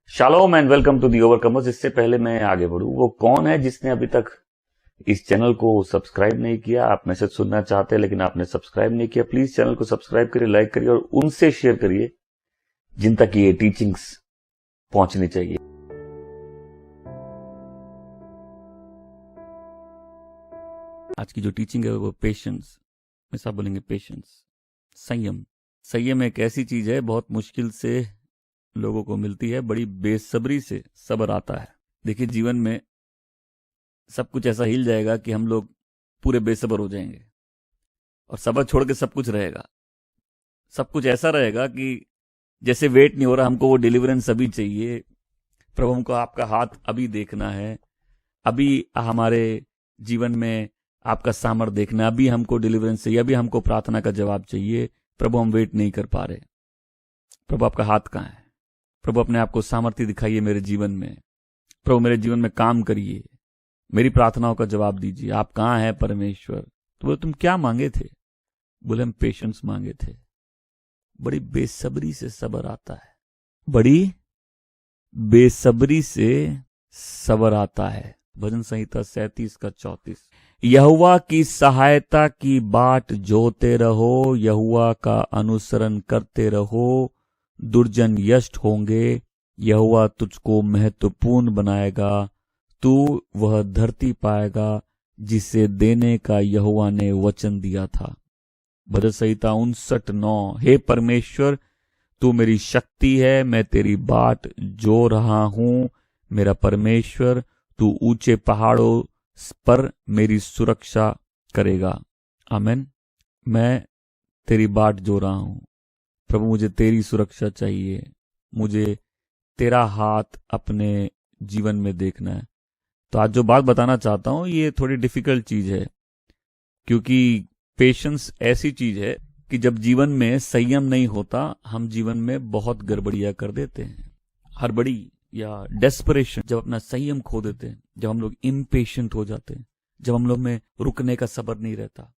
Shalom and welcome to the overcomers. इससे पहले मैं आगे बढ़ूं, वो कौन है जिसने अभी तक इस चैनल को सब्सक्राइब नहीं किया? आप मैसेज सुनना चाहते हैं लेकिन आपने सब्सक्राइब नहीं किया। प्लीज चैनल को सब्सक्राइब करिए, लाइक करिए और उनसे शेयर करिए जिन तक ये टीचिंग्स पहुंचनी चाहिए। आज की जो टीचिंग है वो पेशेंस, ऐसा बोलेंगे पेशेंस, संयम। संयम एक ऐसी चीज है बहुत मुश्किल से लोगों को मिलती है, बड़ी बेसब्री से सब्र आता है। देखिए, जीवन में सब कुछ ऐसा हिल जाएगा कि हम लोग पूरे बेसब्र हो जाएंगे और सब्र छोड़ के सब कुछ रहेगा। सब कुछ ऐसा रहेगा कि जैसे वेट नहीं हो रहा, हमको वो डिलीवरेंस अभी चाहिए। प्रभु, हमको आपका हाथ अभी देखना है, अभी हमारे जीवन में आपका सामर्थ्य देखना है, अभी हमको डिलीवरेंस चाहिए, अभी हमको प्रार्थना का जवाब चाहिए। प्रभु, हम वेट नहीं कर पा रहे। प्रभु, आपका हाथ कहाँ है? प्रभु, अपने आप को सामर्थ्य दिखाइए मेरे जीवन में। प्रभु, मेरे जीवन में काम करिए, मेरी प्रार्थनाओं का जवाब दीजिए। आप कहाँ हैं परमेश्वर? तो बोले, तुम क्या मांगे थे? बोले, हम पेशेंस मांगे थे। बड़ी बेसब्री से सब्र आता है, बड़ी बेसब्री से सब्र आता है। भजन संहिता 37 का 34। यहोवा की सहायता की बाट जोते रहो, यहोवा का अनुसरण करते रहो, दुर्जन यष्ट होंगे, यहोवा तुझको महत्वपूर्ण बनाएगा, तू वह धरती पाएगा जिसे देने का यहोवा ने वचन दिया था। भजन संहिता 59:9। हे परमेश्वर, तू मेरी शक्ति है, मैं तेरी बाट जो रहा हूं। मेरा परमेश्वर, तू ऊंचे पहाड़ों पर मेरी सुरक्षा करेगा। आमीन। मैं तेरी बाट जो रहा हूं। प्रभु, मुझे तेरी सुरक्षा चाहिए, मुझे तेरा हाथ अपने जीवन में देखना है। तो आज जो बात बताना चाहता हूं ये थोड़ी डिफिकल्ट चीज है, क्योंकि पेशेंस ऐसी चीज है कि जब जीवन में संयम नहीं होता, हम जीवन में बहुत गड़बड़ियां कर देते हैं। हड़बड़ी या डेस्परेशन, जब अपना संयम खो देते हैं, जब हम लोग इम्पेशेंट हो जाते हैं, जब हम लोग में रुकने का सब्र नहीं रहता,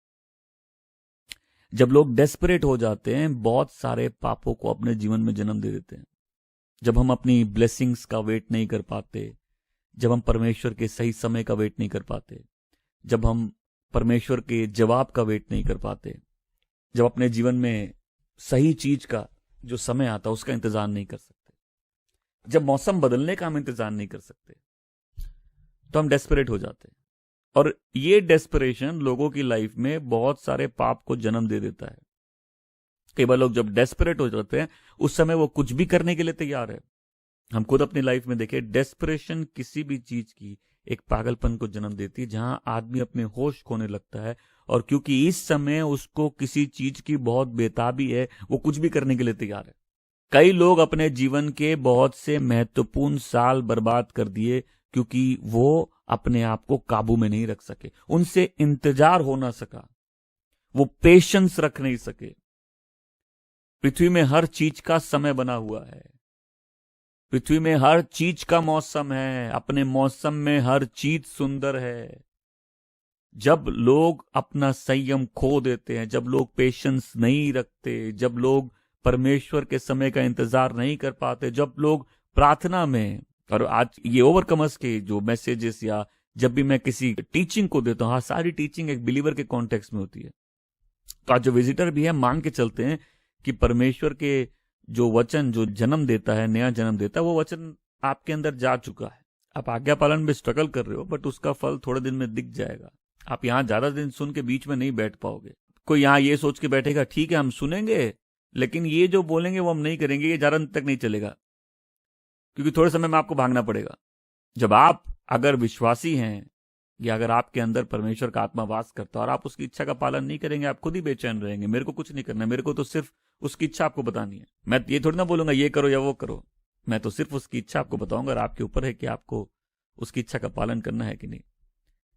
जब लोग डेस्परेट हो जाते हैं, बहुत सारे पापों को अपने जीवन में जन्म दे देते हैं। जब हम अपनी ब्लेसिंग्स का वेट नहीं कर पाते, जब हम परमेश्वर के सही समय का वेट नहीं कर पाते, जब हम परमेश्वर के जवाब का वेट नहीं कर पाते, जब अपने जीवन में सही चीज का जो समय आता उसका इंतजार नहीं कर सकते, जब मौसम बदलने का हम इंतजार नहीं कर सकते, तो हम डेस्परेट हो जाते हैं। और ये डेस्परेशन लोगों की लाइफ में बहुत सारे पाप को जन्म दे देता है। कई बार लोग जब डेस्परेट हो जाते हैं, उस समय वो कुछ भी करने के लिए तैयार है। हम खुद अपनी लाइफ में देखें, डेस्परेशन किसी भी चीज की एक पागलपन को जन्म देती है, जहां आदमी अपने होश खोने लगता है। और क्योंकि इस समय उसको किसी चीज की बहुत बेताबी है, वो कुछ भी करने के लिए तैयार है। कई लोग अपने जीवन के बहुत से महत्वपूर्ण साल बर्बाद कर दिए क्योंकि वो अपने आप को काबू में नहीं रख सके, उनसे इंतजार हो ना सका, वो पेशेंस रख नहीं सके। पृथ्वी में हर चीज का समय बना हुआ है, पृथ्वी में हर चीज का मौसम है, अपने मौसम में हर चीज सुंदर है। जब लोग अपना संयम खो देते हैं, जब लोग पेशेंस नहीं रखते, जब लोग परमेश्वर के समय का इंतजार नहीं कर पाते, जब लोग प्रार्थना में, और आज ये ओवरकमर्स के जो मैसेजेस या जब भी मैं किसी टीचिंग को देता हूं, हाँ, सारी टीचिंग एक बिलीवर के कॉन्टेक्स्ट में होती है। तो आज जो विजिटर भी है, मान के चलते हैं कि परमेश्वर के जो वचन जो जन्म देता है, नया जन्म देता है, वो वचन आपके अंदर जा चुका है। आप आज्ञा पालन में स्ट्रगल कर रहे हो, बट उसका फल थोड़े दिन में दिख जाएगा। आप यहां ज्यादा दिन सुन के बीच में नहीं बैठ पाओगे। कोई यहां ये सोच के बैठेगा, ठीक है हम सुनेंगे लेकिन ये जो बोलेंगे वो हम नहीं करेंगे, ये ज्यादा दिन तक नहीं चलेगा, क्योंकि थोड़े समय में आपको भागना पड़ेगा। जब आप अगर विश्वासी हैं या अगर आपके अंदर परमेश्वर का आत्मा वास करता है और आप उसकी इच्छा का पालन नहीं करेंगे, आप खुद ही बेचैन रहेंगे। मेरे को कुछ नहीं करना, मेरे को तो सिर्फ उसकी इच्छा आपको बतानी है। मैं ये थोड़ी ना बोलूंगा ये करो या वो करो, मैं तो सिर्फ उसकी इच्छा आपको बताऊंगा और आपके ऊपर है कि आपको उसकी इच्छा का पालन करना है कि नहीं।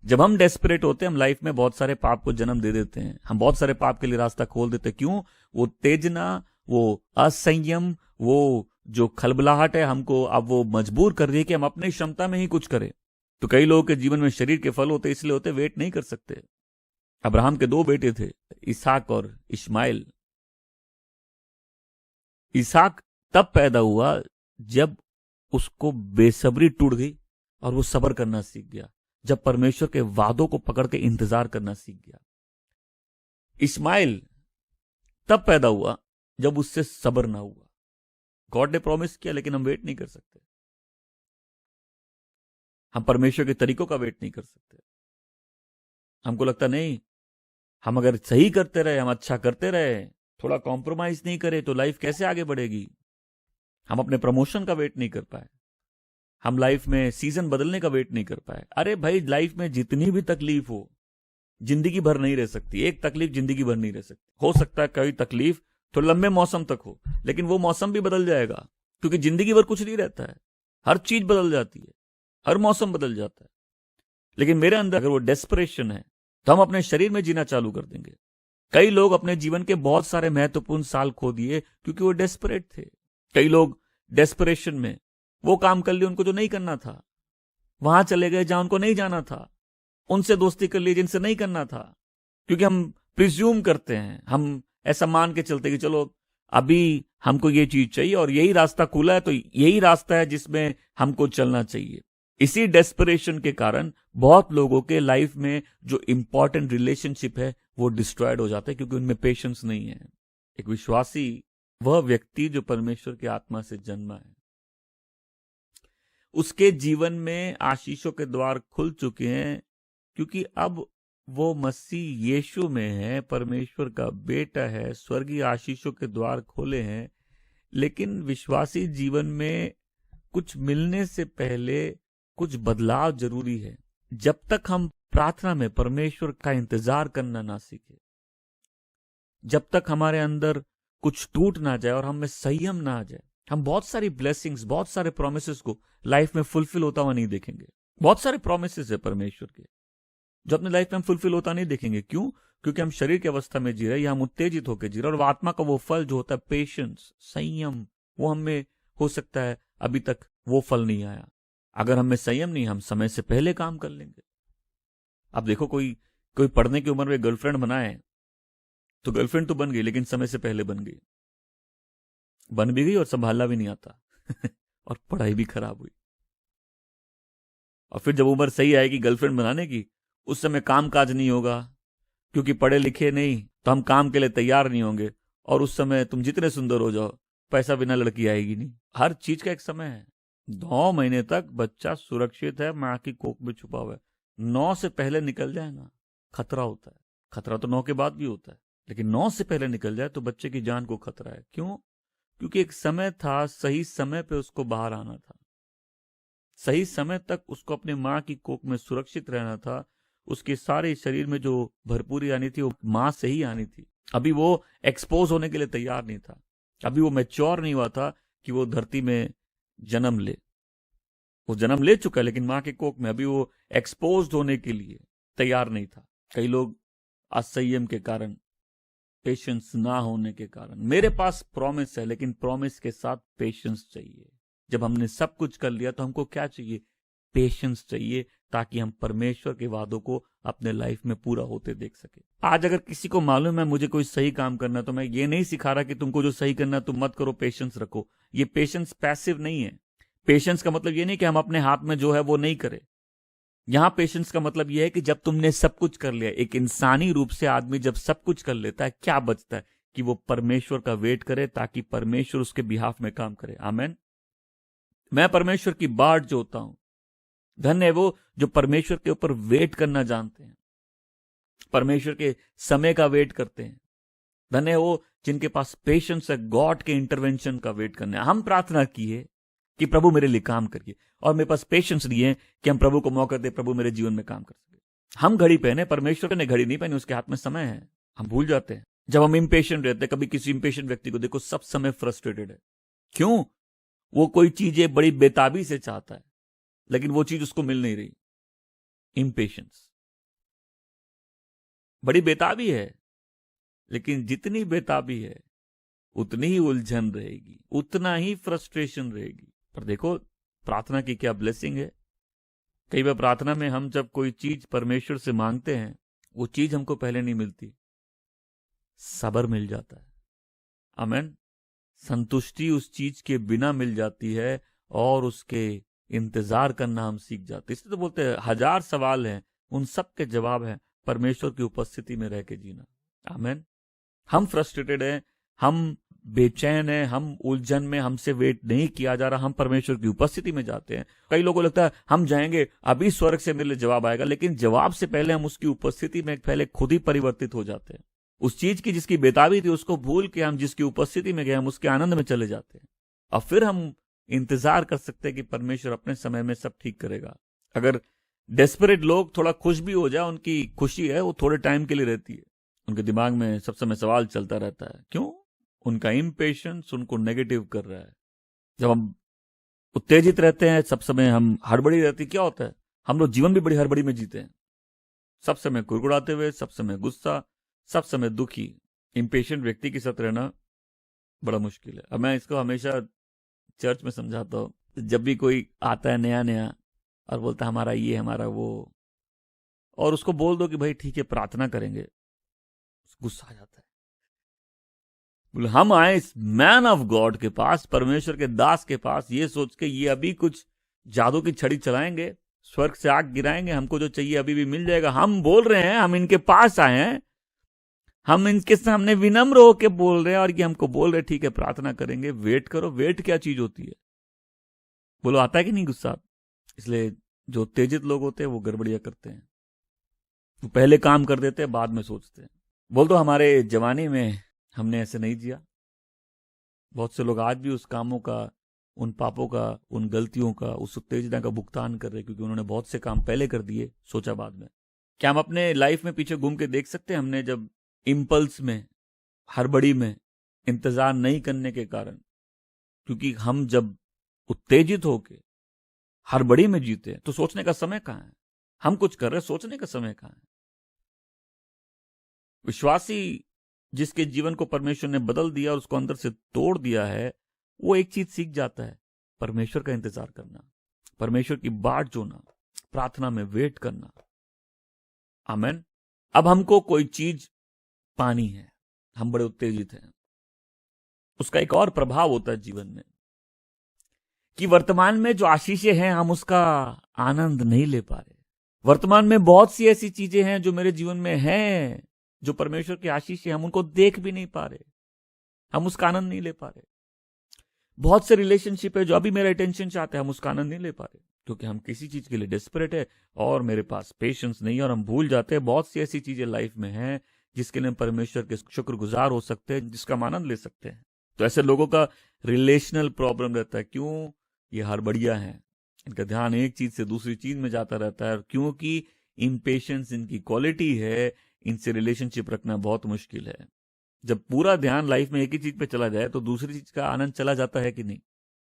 जब हम डेस्परेट होते हैं, हम लाइफ में बहुत सारे पाप को जन्म दे देते हैं, हम बहुत सारे पाप के लिए रास्ता खोल देते हैं। क्यों? वो तेजना, वो असंयम, वो जो खलबलाहट है हमको अब वो मजबूर कर रही है कि हम अपनी क्षमता में ही कुछ करें। तो कई लोगों के जीवन में शरीर के फल होते इसलिए होते, वेट नहीं कर सकते। अब्राहम के 2 बेटे थे, इसहाक और इश्माइल। इसहाक तब पैदा हुआ जब उसको बेसब्री टूट गई और वो सब्र करना सीख गया। जब परमेश्वर के वादों को पकड़ के इंतजार करना सीख गया। इस्माइल तब पैदा हुआ जब उससे सब्र ना हुआ। गॉड ने प्रॉमिस किया लेकिन हम वेट नहीं कर सकते। हम परमेश्वर के तरीकों का वेट नहीं कर सकते। हमको लगता नहीं, हम अगर सही करते रहे, हम अच्छा करते रहे, थोड़ा कॉम्प्रोमाइज नहीं करे तो लाइफ कैसे आगे बढ़ेगी। हम अपने प्रमोशन का वेट नहीं कर पाए, हम लाइफ में सीजन बदलने का वेट नहीं कर पाए। अरे भाई, लाइफ में जितनी भी तकलीफ हो, जिंदगी भर नहीं रह सकती। एक तकलीफ जिंदगी भर नहीं रह सकती। हो सकता है कोई तकलीफ तो लंबे मौसम तक हो, लेकिन वो मौसम भी बदल जाएगा, क्योंकि जिंदगी भर कुछ नहीं रहता है। हर चीज बदल जाती है, हर मौसम बदल जाता है। लेकिन मेरे अंदर अगर वो डेस्परेशन है तो हम अपने शरीर में जीना चालू कर देंगे। कई लोग अपने जीवन के बहुत सारे महत्वपूर्ण साल खो दिए क्योंकि वो डेस्परेट थे। कई लोग डेस्परेशन में वो काम कर लिए उनको जो नहीं करना था, वहां चले गए जहां उनको नहीं जाना था, उनसे दोस्ती कर ली जिनसे नहीं करना था, क्योंकि हम प्रिज्यूम करते हैं, हम ऐसा मान के चलते कि चलो अभी हमको ये चीज चाहिए और यही रास्ता खुला है तो यही रास्ता है जिसमें हमको चलना चाहिए। इसी डेस्परेशन के कारण बहुत लोगों के लाइफ में जो इंपॉर्टेंट रिलेशनशिप है वो डिस्ट्रॉयड हो जाता है, क्योंकि उनमें पेशेंस नहीं है। एक विश्वासी वह व्यक्ति जो परमेश्वर की आत्मा से जन्मा है, उसके जीवन में आशीषों के द्वार खुल चुके हैं, क्योंकि अब वो मसीह यीशु में है, परमेश्वर का बेटा है, स्वर्गीय आशीषों के द्वार खोले हैं। लेकिन विश्वासी जीवन में कुछ मिलने से पहले कुछ बदलाव जरूरी है। जब तक हम प्रार्थना में परमेश्वर का इंतजार करना ना सीखे, जब तक हमारे अंदर कुछ टूट ना जाए और हमें संयम ना आ जाए, हम बहुत सारी ब्लेसिंग्स, बहुत सारे प्रोमिसेस को लाइफ में फुलफिल होता हुआ नहीं देखेंगे। बहुत सारे प्रोमिसेस है परमेश्वर के जो अपने लाइफ में हम फुलफिल होता नहीं देखेंगे। क्यों? क्योंकि हम शरीर की अवस्था में जी रहे हैं या हम उत्तेजित होकर जी रहे हैं। और आत्मा का वो फल जो होता है पेशेंस, संयम, वो हमें हो सकता है अभी तक वो फल नहीं आया। अगर हमें संयम नहीं, हम समय से पहले काम कर लेंगे। अब देखो, कोई पढ़ने की उम्र में गर्लफ्रेंड बनाए तो गर्लफ्रेंड तो बन गई, लेकिन समय से पहले बन गई, बन भी गई और संभालना भी नहीं आता और पढ़ाई भी खराब हुई। और फिर जब उम्र सही आएगी गर्लफ्रेंड बनाने की, उस समय काम काज नहीं होगा, क्योंकि पढ़े लिखे नहीं तो हम काम के लिए तैयार नहीं होंगे। और उस समय तुम जितने सुंदर हो जाओ, पैसा बिना लड़की आएगी नहीं। हर चीज का एक समय है। 9 महीने तक बच्चा सुरक्षित है, माँ की कोख में छुपा हुआ है। 9 से पहले निकल जाए ना, खतरा होता है। खतरा तो 9 के बाद भी होता है, लेकिन 9 से पहले निकल जाए तो बच्चे की जान को खतरा है। क्यों? क्योंकि एक समय था, सही समय पे उसको बाहर आना था, सही समय तक उसको अपने माँ की कोख में सुरक्षित रहना था। उसके सारे शरीर में जो भरपूरी आनी थी वो माँ से ही आनी थी। अभी वो एक्सपोज होने के लिए तैयार नहीं था, अभी वो मैच्योर नहीं हुआ था कि वो धरती में जन्म ले। वो जन्म ले चुका है, लेकिन माँ के कोख में अभी वो एक्सपोज होने के लिए तैयार नहीं था। कई लोग असंयम के कारण, पेशेंस ना होने के कारण, मेरे पास प्रॉमिस है लेकिन प्रॉमिस के साथ पेशेंस चाहिए। जब हमने सब कुछ कर लिया तो हमको क्या चाहिए? पेशेंस चाहिए, ताकि हम परमेश्वर के वादों को अपने लाइफ में पूरा होते देख सके। आज अगर किसी को मालूम है मुझे कोई सही काम करना, तो मैं ये नहीं सिखा रहा कि तुमको जो सही करना तुम मत करो, पेशेंस रखो। ये पेशेंस पैसिव नहीं है। पेशेंस का मतलब ये नहीं कि हम अपने हाथ में जो है वो नहीं करें। यहां पेशेंस का मतलब यह है कि जब तुमने सब कुछ कर लिया, एक इंसानी रूप से आदमी जब सब कुछ कर लेता है, क्या बचता है? कि वो परमेश्वर का वेट करे, ताकि परमेश्वर उसके बिहाफ में काम करे। आमेन। मैं परमेश्वर की बाट जोता हूं। धन्य है वो जो परमेश्वर के ऊपर वेट करना जानते हैं, परमेश्वर के समय का वेट करते हैं। धन्य है वो जिनके पास पेशेंस है गॉड के इंटरवेंशन का वेट करने। हम प्रार्थना किए कि प्रभु मेरे लिए काम करिए, और मेरे पास पेशेंस नहीं है कि हम प्रभु को मौका दे, प्रभु मेरे जीवन में काम कर सके। हम घड़ी पहने, परमेश्वर ने घड़ी नहीं पहनी, उसके हाथ में समय है। हम भूल जाते हैं जब हम इम्पेशेंट रहते हैं। कभी किसी इम्पेशेंट व्यक्ति को देखो, सब समय फ्रस्ट्रेटेड है। क्यों? वो कोई चीजें बड़ी बेताबी से चाहता है, लेकिन वो चीज उसको मिल नहीं रही। इम्पेशेंस बड़ी बेताबी है, लेकिन जितनी बेताबी है उतनी ही उलझन रहेगी, उतना ही फ्रस्ट्रेशन रहेगी। पर देखो प्रार्थना की क्या ब्लेसिंग है। कई बार प्रार्थना में हम जब कोई चीज परमेश्वर से मांगते हैं, वो चीज हमको पहले नहीं मिलती, सब्र मिल जाता है। आमेन। संतुष्टि उस चीज के बिना मिल जाती है, और उसके इंतजार करना हम सीख जाते। इसलिए तो बोलते हैं 1000 सवाल हैं, उन सब के जवाब हैं परमेश्वर की उपस्थिति में रह के जीना। आमीन। हम फ्रस्ट्रेटेड हैं, हम बेचैन हैं, हम उलझन में, हमसे वेट नहीं किया जा रहा, हम परमेश्वर की उपस्थिति में जाते हैं। कई लोगों को लगता है हम जाएंगे अभी स्वर्ग से मेरे लिए जवाब आएगा, लेकिन जवाब से पहले हम उसकी उपस्थिति में पहले खुद ही परिवर्तित हो जाते हैं। उस चीज की जिसकी बेताबी थी उसको भूल के हम जिसकी उपस्थिति में गए हम उसके आनंद में चले जाते हैं, और फिर हम इंतजार कर सकते हैं कि परमेश्वर अपने समय में सब ठीक करेगा। अगर डेस्परेट लोग थोड़ा खुश भी हो जाए, उनकी खुशी है वो थोड़े टाइम के लिए रहती है, उनके दिमाग में सब समय सवाल चलता रहता है। क्यों? उनका इम्पेशेंस उनको नेगेटिव कर रहा है। जब हम उत्तेजित रहते हैं, सब समय हम हड़बड़ी रहती, क्या होता है? हम लोग जीवन भी बड़ी हड़बड़ी में जीते हैं, सब समय कुड़कुड़ाते हुए, सब समय गुस्सा, सब समय दुखी। इम्पेशेंट व्यक्ति के साथ रहना बड़ा मुश्किल है। अब मैं इसको हमेशा चर्च में समझाता हूँ, जब भी कोई आता है नया नया और बोलता है हमारा ये हमारा वो, और उसको बोल दो कि भाई ठीक है प्रार्थना करेंगे, गुस्सा आ जाता है। बोले हम आए इस मैन ऑफ गॉड के पास, परमेश्वर के दास के पास, ये सोच के ये अभी कुछ जादू की छड़ी चलाएंगे, स्वर्ग से आग गिराएंगे, हमको जो चाहिए अभी भी मिल जाएगा। हम बोल रहे हैं हम इनके पास आए हैं, हम इनके सामने विनम्र होके बोल रहे हैं, और ये हमको बोल रहे ठीक है प्रार्थना करेंगे, वेट करो। वेट क्या चीज होती है? बोलो आता है कि नहीं गुस्सा? इसलिए जो उत्तेजित लोग होते हैं वो गड़बड़ियां करते हैं, वो पहले काम कर देते हैं, बाद में सोचते हैं। बोल दो हमारे जवानी में हमने ऐसे नहीं जिया। बहुत से लोग आज भी उस कामों का, उन पापों का, उन गलतियों का, उस उत्तेजना का भुगतान कर रहे, क्योंकि उन्होंने बहुत से काम पहले कर दिए, सोचा बाद में। क्या हम अपने लाइफ में पीछे घूम के देख सकते हैं हमने जब इंपल्स में, हड़बड़ी में, इंतजार नहीं करने के कारण, क्योंकि हम जब उत्तेजित होके हड़बड़ी में जीते तो सोचने का समय कहां है? हम कुछ कर रहे, सोचने का समय कहां है? विश्वासी जिसके जीवन को परमेश्वर ने बदल दिया और उसको अंदर से तोड़ दिया है, वो एक चीज सीख जाता है, परमेश्वर का इंतजार करना, परमेश्वर की बाट जोना, प्रार्थना में वेट करना। आमीन। अब हमको कोई चीज पानी है, हम बड़े उत्तेजित हैं, उसका एक और प्रभाव होता है जीवन में कि वर्तमान में जो आशीषें हैं हम उसका आनंद नहीं ले पा रहे। वर्तमान में बहुत सी ऐसी चीजें हैं जो मेरे जीवन में हैं, जो परमेश्वर की आशीष है, हम उनको देख भी नहीं पा रहे, हम उसका आनंद नहीं ले पा रहे। बहुत से रिलेशनशिप है जो अभी मेरा अटेंशन चाहते हैं, हम उसका आनंद नहीं ले पा रहे, क्योंकि हम किसी चीज के लिए डेस्परेट है और मेरे पास पेशेंस नहीं है, और हम भूल जाते हैं बहुत सी ऐसी चीजें लाइफ में हैं जिसके लिए परमेश्वर के शुक्रगुजार हो सकते हैं, जिसका हम आनंद ले सकते हैं। तो ऐसे लोगों का रिलेशनल प्रॉब्लम रहता है। क्यों? ये हड़बड़िया हैं, इनका ध्यान एक चीज से दूसरी चीज में जाता रहता है, क्योंकि इम्पेशेंस इनकी क्वालिटी है, इनसे रिलेशनशिप रखना बहुत मुश्किल है। जब पूरा ध्यान लाइफ में एक ही चीज पे चला जाए तो दूसरी चीज का आनंद चला जाता है कि नहीं?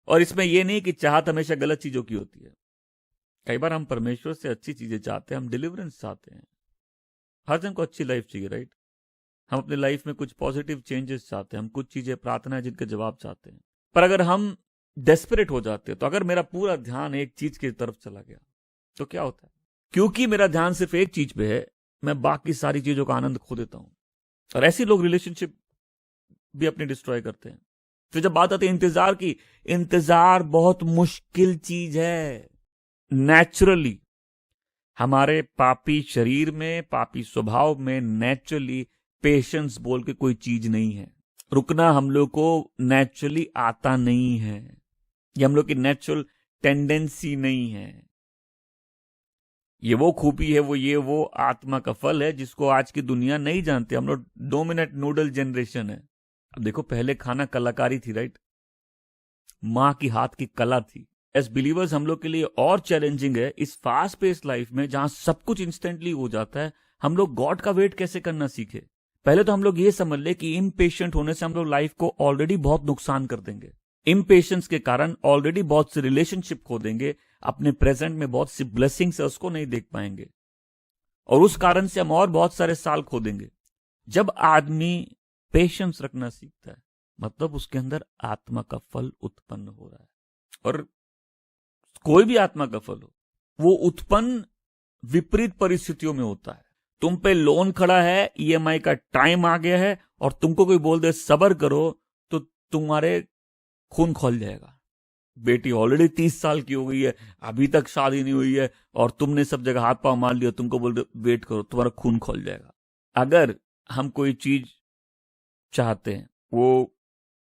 और इसमें यह नहीं कि चाहत हमेशा गलत चीजों की होती है। कई बार हम परमेश्वर से अच्छी चीजें चाहते हैं, हम डिलीवरेंस चाहते हैं, हर जन को अच्छी लाइफ चाहिए, राइट? हम अपने लाइफ में कुछ पॉजिटिव चेंजेस चाहते हैं, हम कुछ चीजें प्रार्थना है जिनके जवाब चाहते हैं। पर अगर हम डेस्परेट हो जाते हैं, तो अगर मेरा पूरा ध्यान एक चीज की तरफ चला गया तो क्या होता है? क्योंकि मेरा ध्यान सिर्फ एक चीज पे है, मैं बाकी सारी चीजों का आनंद खो देता हूं, और ऐसे लोग रिलेशनशिप भी अपनी डिस्ट्रॉय करते हैं। फिर जब बात आती है इंतजार की, इंतजार बहुत मुश्किल चीज है। नेचुरली हमारे पापी शरीर में, पापी स्वभाव में नेचुरली पेशेंस बोल के कोई चीज नहीं है। रुकना हम लोग को नेचुरली आता नहीं है, ये हम लोग की नेचुरल टेंडेंसी नहीं है। ये वो खूबी है, वो आत्मा का फल है जिसको आज की दुनिया नहीं जानती। हम लोग 2 मिनट नूडल जनरेशन है। अब देखो पहले खाना कलाकारी थी, राइट? मां की हाथ की कला थी। एज बिलीवर्स हम लोग के लिए और चैलेंजिंग है इस फास्ट पेस लाइफ में, जहां सब कुछ इंस्टेंटली हो जाता है। हम लोग गॉड का वेट कैसे करना सीखे। पहले तो हम लोग ये समझ ले कि इम्पेशेंट होने से हम लोग लाइफ को ऑलरेडी बहुत नुकसान कर देंगे। इम्पेशेंस के कारण ऑलरेडी बहुत से रिलेशनशिप खो देंगे, अपने प्रेजेंट में बहुत सी ब्लेसिंग्स है उसको नहीं देख पाएंगे, और उस कारण से हम और बहुत सारे साल खो देंगे। जब आदमी पेशेंस रखना सीखता है, मतलब उसके अंदर आत्मा का फल उत्पन्न हो रहा है। और कोई भी आत्मा का फल हो, वो उत्पन्न विपरीत परिस्थितियों में होता है। तुम पे लोन खड़ा है, ईएमआई का टाइम आ गया है, और तुमको कोई बोल दे सब्र करो, तो तुम्हारे खून खोल जाएगा। बेटी ऑलरेडी 30 साल की हो गई है, अभी तक शादी नहीं हुई है, और तुमने सब जगह हाथ पांव मार लिया, तुमको बोल रहे वेट करो, तुम्हारा खून खोल जाएगा। अगर हम कोई चीज चाहते हैं, वो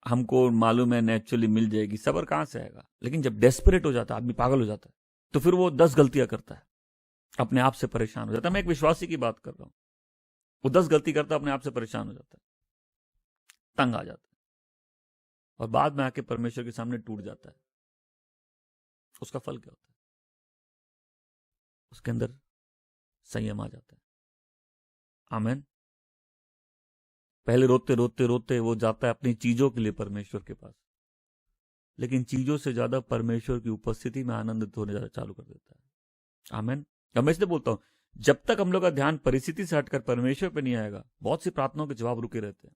हमको मालूम है नेचुरली मिल जाएगी, सब्र कहां से आएगा? लेकिन जब डेस्परेट हो जाता है, आदमी पागल हो जाता है, तो फिर वो 10 गलतियां करता है, अपने आप से परेशान हो जाता है। मैं एक विश्वासी की बात कर रहा हूं, वो 10 गलती करता है, अपने आप से परेशान हो जाता है, तंग आ जाता है, और बाद में आके परमेश्वर के सामने टूट जाता है। उसका फल क्या होता है? उसके अंदर संयम आ जाता है। आमीन। पहले रोते रोते रोते वो जाता है अपनी चीजों के लिए परमेश्वर के पास, लेकिन चीजों से ज्यादा परमेश्वर की उपस्थिति में आनंदित होने चालू कर देता है। आमीन। अब मैं इसलिए बोलता हूं, जब तक हम लोग का ध्यान परिस्थिति से हटकर परमेश्वर पे नहीं आएगा, बहुत सी प्रार्थनाओं के जवाब रुके रहते हैं,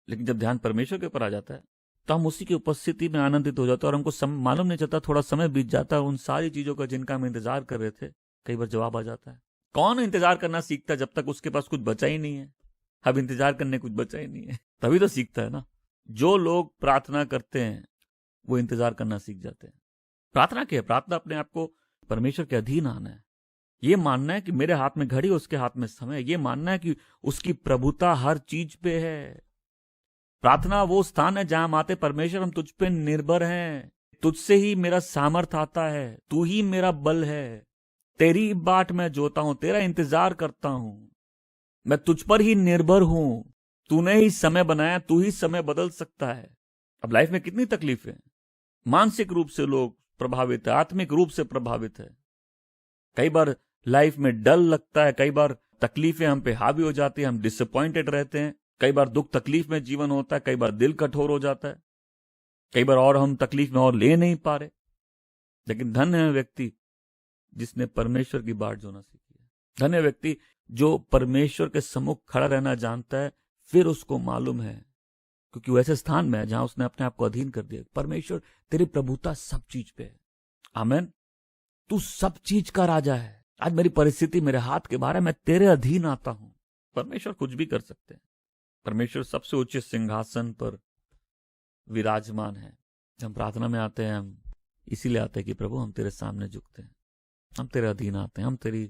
लेकिन जब ध्यान परमेश्वर के ऊपर आ जाता है, तो हम उसी की उपस्थिति में आनंदित हो जाते हैं, और हमको मालूम नहीं चलता, थोड़ा समय बीत जाता है, उन सारी चीजों का जिनका हम इंतजार कर रहे थे, कई बार जवाब आ जाता है। कौन इंतजार करना सीखता जब तक उसके पास कुछ बचा ही नहीं है? अब इंतजार करने कुछ बचा ही नहीं है, तभी तो सीखता है ना। जो लोग प्रार्थना करते हैं वो इंतजार करना सीख जाते हैं। प्रार्थना क्या है? प्रार्थना अपने आप को परमेश्वर के अधीन आना है, ये मानना है कि मेरे हाथ में घड़ी, उसके हाथ में समय, ये मानना है कि उसकी प्रभुता हर चीज पे है। प्रार्थना वो स्थान है जहां माते परमेश्वर हम तुझ पे निर्भर हैं, तुझसे ही मेरा सामर्थ आता है, तू ही मेरा बल है, तेरी बाट मैं जोता हूं, तेरा इंतजार करता हूं, मैं तुझ पर ही निर्भर हूं, तूने ही समय बनाया, तू ही समय बदल सकता है। अब लाइफ में कितनी तकलीफें, मानसिक रूप से लोग प्रभावित है, आत्मिक रूप से प्रभावित है, कई बार लाइफ में डर लगता है, कई बार तकलीफें हम पे हावी हो जाती है, हम डिसअपॉइंटेड रहते हैं, कई बार दुख तकलीफ में जीवन होता है, कई बार दिल कठोर हो जाता है, कई बार और हम तकलीफ में और ले नहीं पा रहे। लेकिन धन्य है व्यक्ति जिसने परमेश्वर की बाट जोना सीखी है, धन्य व्यक्ति जो परमेश्वर के सम्मुख खड़ा रहना जानता है, फिर उसको मालूम है, क्योंकि वो ऐसे स्थान में है जहां उसने अपने आप को अधीन कर दिया। परमेश्वर तेरी प्रभुता सब चीज पे है। आमीन। तू सब चीज का राजा है। आज मेरी परिस्थिति, मेरे हाथ के बारे में तेरे अधीन आता हूं। परमेश्वर कुछ भी कर सकते हैं। परमेश्वर सबसे उच्च सिंहासन पर विराजमान है। हम प्रार्थना में आते हैं, हम इसीलिए आते हैं कि प्रभु हम तेरे सामने झुकते हैं, हम तेरे अधीन आते हैं, हम तेरी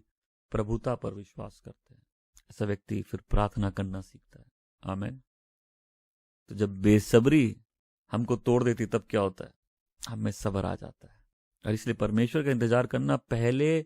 प्रभुता पर विश्वास करते हैं। ऐसा व्यक्ति फिर प्रार्थना करना सीखता है। आमीन। तो जब बेसब्री हमको तोड़ देती तब क्या होता है? हमें सब्र आ जाता है। और इसलिए परमेश्वर का इंतजार करना पहले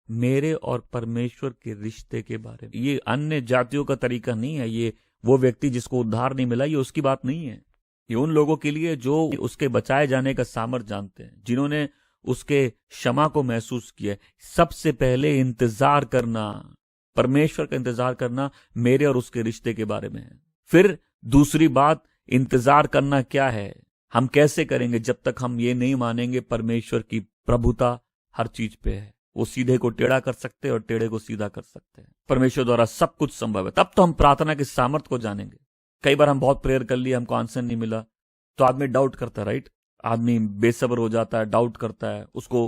मेरे और परमेश्वर के रिश्ते के बारे में। ये अन्य जातियों का तरीका नहीं है, ये वो व्यक्ति जिसको उद्धार नहीं मिला, ये उसकी बात नहीं है। ये उन लोगों के लिए जो उसके बचाए जाने का सामर्थ जानते हैं, जिन्होंने उसके क्षमा को महसूस किया। सबसे पहले इंतजार करना, परमेश्वर का इंतजार करना मेरे और उसके रिश्ते के बारे में है। फिर दूसरी बात, इंतजार करना क्या है, हम कैसे करेंगे? जब तक हम ये नहीं मानेंगे परमेश्वर की प्रभुता हर चीज पे है। वो सीधे को टेढ़ा कर सकते हैं और टेढ़े को सीधा कर सकते हैं। परमेश्वर द्वारा सब कुछ संभव है। तब तो हम प्रार्थना के सामर्थ को जानेंगे। कई बार हम बहुत प्रेयर कर लिया, हमको आंसर नहीं मिला, तो आदमी डाउट करता है, राइट? आदमी बेसब्र हो जाता है, डाउट करता है, उसको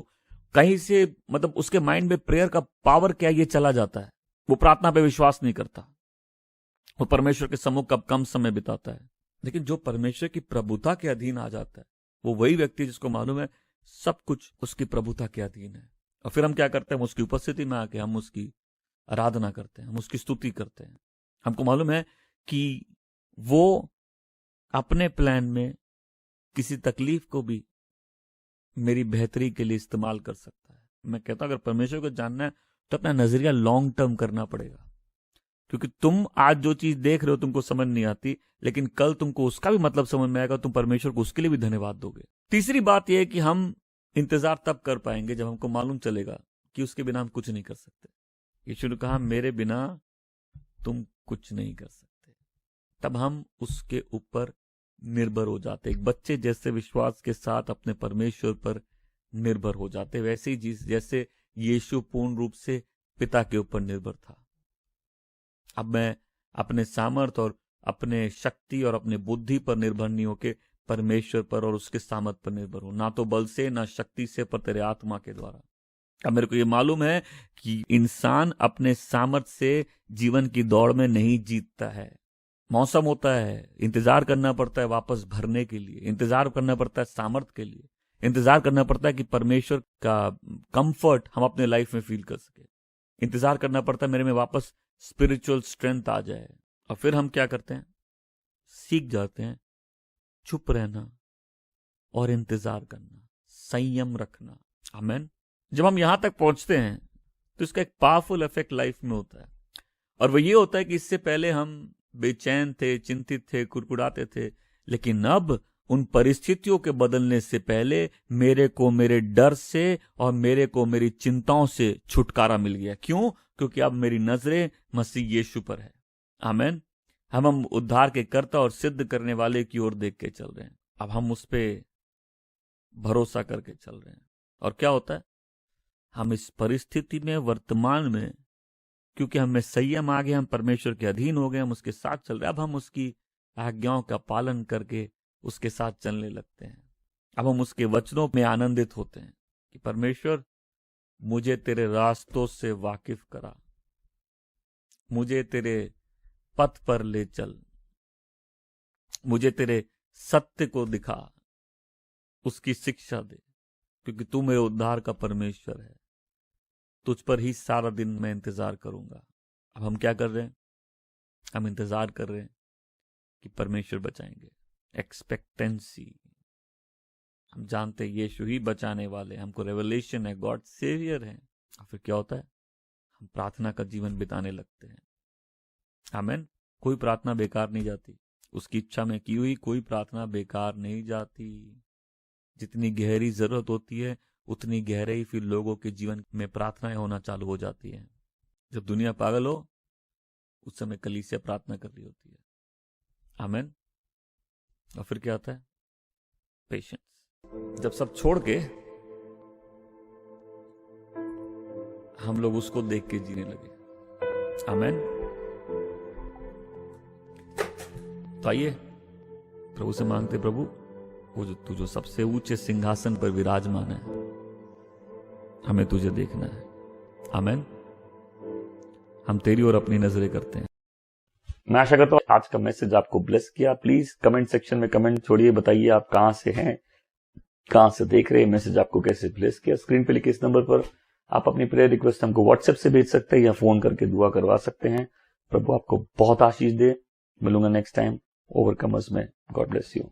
कहीं से मतलब उसके माइंड में प्रेयर का पावर क्या ये चला जाता है। वो प्रार्थना पे विश्वास नहीं करता, वो परमेश्वर के सम्मुख कब कम समय बिताता है। लेकिन जो परमेश्वर की प्रभुता के अधीन आ जाता है, वो वही व्यक्ति जिसको मालूम है सब कुछ उसकी प्रभुता के अधीन है। और फिर हम क्या करते हैं? हम उसकी उपस्थिति में आके हम उसकी आराधना करते हैं, हम उसकी स्तुति करते हैं। हमको मालूम है कि वो अपने प्लान में किसी तकलीफ को भी मेरी बेहतरी के लिए इस्तेमाल कर सकता है। मैं कहता हूं अगर परमेश्वर को जानना है तो अपना नजरिया लॉन्ग टर्म करना पड़ेगा, क्योंकि तुम आज जो चीज देख रहे हो तुमको समझ नहीं आती, लेकिन कल तुमको उसका भी मतलब समझ में आएगा, तुम परमेश्वर को उसके लिए भी धन्यवाद दोगे। तीसरी बात यह है कि हम इंतजार तब कर पाएंगे जब हमको मालूम चलेगा कि उसके बिना हम कुछ नहीं कर सकते। यीशु ने कहा मेरे बिना तुम कुछ नहीं कर सकते। तब हम उसके ऊपर निर्भर हो जाते, एक बच्चे जैसे विश्वास के साथ अपने परमेश्वर पर निर्भर हो जाते। वैसे ही जैसे यीशु पूर्ण रूप से पिता के ऊपर निर्भर था। अब मैं अपने सामर्थ और अपने शक्ति और अपने बुद्धि पर निर्भर नहीं होके परमेश्वर पर और उसके सामर्थ पर निर्भर हूं, ना तो बल से ना शक्ति से, पर तेरे आत्मा के द्वारा। अब मेरे को ये मालूम है कि इंसान अपने सामर्थ से जीवन की दौड़ में नहीं जीतता है। मौसम होता है, इंतजार करना पड़ता है वापस भरने के लिए, इंतजार करना पड़ता है सामर्थ के लिए, इंतजार करना पड़ता है कि परमेश्वर का कंफर्ट हम अपने लाइफ में फील कर सके। इंतजार करना पड़ता है मेरे में वापस स्पिरिचुअल स्ट्रेंथ आ जाए। और फिर हम क्या करते हैं, सीख जाते हैं चुप रहना और इंतजार करना, संयम रखना। आमीन। जब हम यहां तक पहुंचते हैं तो इसका एक पावरफुल इफेक्ट लाइफ में होता है, और वो ये होता है कि इससे पहले हम बेचैन थे, चिंतित थे, कुड़कुड़ाते थे, लेकिन अब उन परिस्थितियों के बदलने से पहले मेरे को मेरे डर से और मेरे को मेरी चिंताओं से छुटकारा मिल गया। क्यों? क्योंकि अब मेरी नजरें मसीह यीशु पर है। आमीन। हम उद्धार के कर्ता और सिद्ध करने वाले की ओर देख के चल रहे हैं। अब हम उस पे भरोसा करके चल रहे हैं। और क्या होता है, हम इस परिस्थिति में वर्तमान में, क्योंकि हमें संयम आ गया, हम परमेश्वर के अधीन हो गए, हम उसके साथ चल रहे हैं। अब हम उसकी आज्ञाओं का पालन करके उसके साथ चलने लगते हैं। अब हम उसके वचनों में आनंदित होते हैं कि परमेश्वर मुझे तेरे रास्तों से वाकिफ करा, मुझे तेरे पथ पर ले चल, मुझे तेरे सत्य को दिखा, उसकी शिक्षा दे, क्योंकि तू मेरे उद्धार का परमेश्वर है। तुझ पर ही सारा दिन मैं इंतजार करूंगा। अब हम क्या कर रहे हैं, हम इंतजार कर रहे हैं कि परमेश्वर बचाएंगे। एक्सपेक्टेंसी, हम जानते हैं यीशु ही बचाने वाले, हमको रेवलेशन है, गॉड सेवियर है। और फिर क्या होता है, हम प्रार्थना का जीवन बिताने लगते हैं। आमीन। कोई प्रार्थना बेकार नहीं जाती, उसकी इच्छा में की हुई कोई प्रार्थना बेकार नहीं जाती। जितनी गहरी जरूरत होती है उतनी गहराई फिर लोगों के जीवन में प्रार्थनाएं होना चालू हो जाती है। जब दुनिया पागल हो उस समय कलीसिया प्रार्थना कर रही होती है। आमीन। और फिर क्या आता है, पेशेंस। जब सब छोड़ के हम लोग उसको देख के जीने लगे। आमीन। तो आइए प्रभु से मांगते, प्रभु वो जो तू जो सबसे ऊंचे सिंहासन पर विराजमान है, हमें तुझे देखना है। आमीन। हम तेरी ओर अपनी नजरें करते हैं। मैं आशा करता हूँ आज का मैसेज आपको ब्लेस किया। प्लीज कमेंट सेक्शन में कमेंट छोड़िए, बताइए आप कहां से हैं, कहां से देख रहे हैं, मैसेज आपको कैसे ब्लेस किया। स्क्रीन पे लिखे इस नंबर पर आप अपनी प्रेयर रिक्वेस्ट हमको व्हाट्सएप से भेज सकते हैं या फोन करके दुआ करवा सकते हैं। प्रभु आपको बहुत आशीष दे। मिलूंगा नेक्स्ट टाइम ओवरकमर्स में। God bless you.